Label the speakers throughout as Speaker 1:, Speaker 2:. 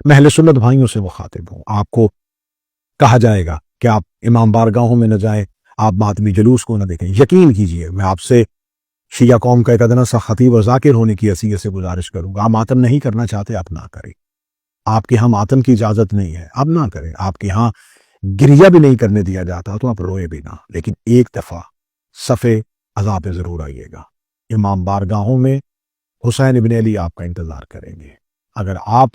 Speaker 1: میں اہل سنت بھائیوں سے مخاطب ہوں. آپ کو کہا جائے گا کہ آپ امام بارگاہوں میں نہ جائیں، آپ ماتمی جلوس کو نہ دیکھیں. یقین کیجئے میں آپ سے شیعہ قوم کا ایک ادنا سا خطیب اور ذاکر ہونے کی حیثیت سے گزارش کروں گا، آپ ماتم نہیں کرنا چاہتے آپ نہ کریں. آپ کے ہاں ماتم کی اجازت نہیں ہے، آپ نہ کریں. آپ کے ہاں گریہ بھی نہیں کرنے دیا جاتا تو آپ روئے بھی نہ، لیکن ایک دفعہ صف عزا پہ ضرور آئیے گا. امام بارگاہوں میں حسین ابن علی آپ کا انتظار کریں گے. اگر آپ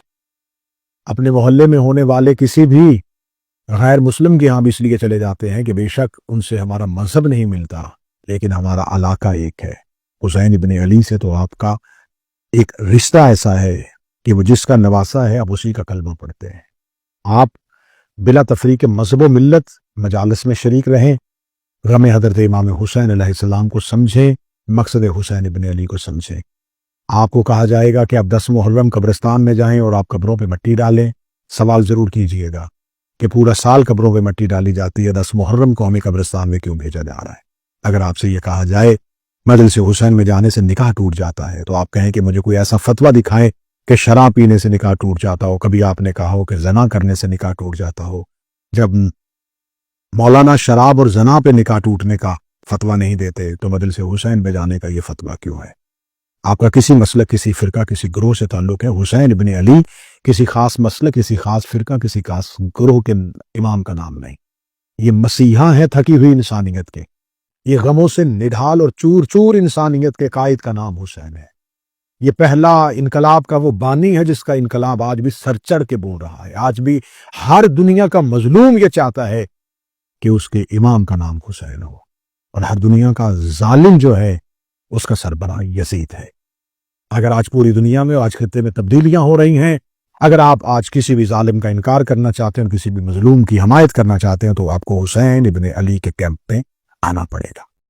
Speaker 1: اپنے محلے میں ہونے والے کسی بھی غیر مسلم کے ہاں بھی اس لیے چلے جاتے ہیں کہ بے شک ان سے ہمارا مذہب نہیں ملتا لیکن ہمارا علاقہ ایک ہے، حسین ابن علی سے تو آپ کا ایک رشتہ ایسا ہے کہ وہ جس کا نواسا ہے آپ اسی کا کلمہ پڑھتے ہیں. آپ بلا تفریق مذہب و ملت مجالس میں شریک رہیں، غم حضرت امام حسین علیہ السلام کو سمجھیں، مقصد حسین ابن علی کو سمجھیں. آپ کو کہا جائے گا کہ آپ 10 محرم قبرستان میں جائیں اور آپ قبروں پہ مٹی ڈالیں. سوال ضرور کیجئے گا کہ پورا سال قبروں پہ مٹی ڈالی جاتی ہے، 10 محرم کو ہمیں قبرستان میں کیوں بھیجا جا رہا ہے؟ اگر آپ سے یہ کہا جائے مجلس حسین میں جانے سے نکاح ٹوٹ جاتا ہے تو آپ کہیں کہ مجھے کوئی ایسا فتویٰ دکھائیں کہ شراب پینے سے نکاح ٹوٹ جاتا ہو. کبھی آپ نے کہا ہو کہ زنا کرنے سے نکاح ٹوٹ جاتا ہو. جب مولانا شراب اور زنا پہ نکاح ٹوٹنے کا فتویٰ نہیں دیتے تو مجلس حسین میں جانے کا یہ فتویٰ کیوں ہے؟ آپ کا کسی مسلک، کسی فرقہ، کسی گروہ سے تعلق ہے. حسین ابن علی کسی خاص مسلک، کسی خاص فرقہ، کسی خاص گروہ کے امام کا نام نہیں. یہ مسیحا ہے تھکی ہوئی انسانیت کے، یہ غموں سے نڈھال اور چور چور انسانیت کے قائد کا نام حسین ہے. یہ پہلا انقلاب کا وہ بانی ہے جس کا انقلاب آج بھی سر چڑھ کے بول رہا ہے. آج بھی ہر دنیا کا مظلوم یہ چاہتا ہے کہ اس کے امام کا نام حسین ہو، اور ہر دنیا کا ظالم جو ہے اس کا سربراہ یزید ہے. اگر آج پوری دنیا میں، آج خطے میں تبدیلیاں ہو رہی ہیں، اگر آپ آج کسی بھی ظالم کا انکار کرنا چاہتے ہیں، کسی بھی مظلوم کی حمایت کرنا چاہتے ہیں تو آپ کو حسین ابن علی کے کیمپ پہ آنا پڑے گا.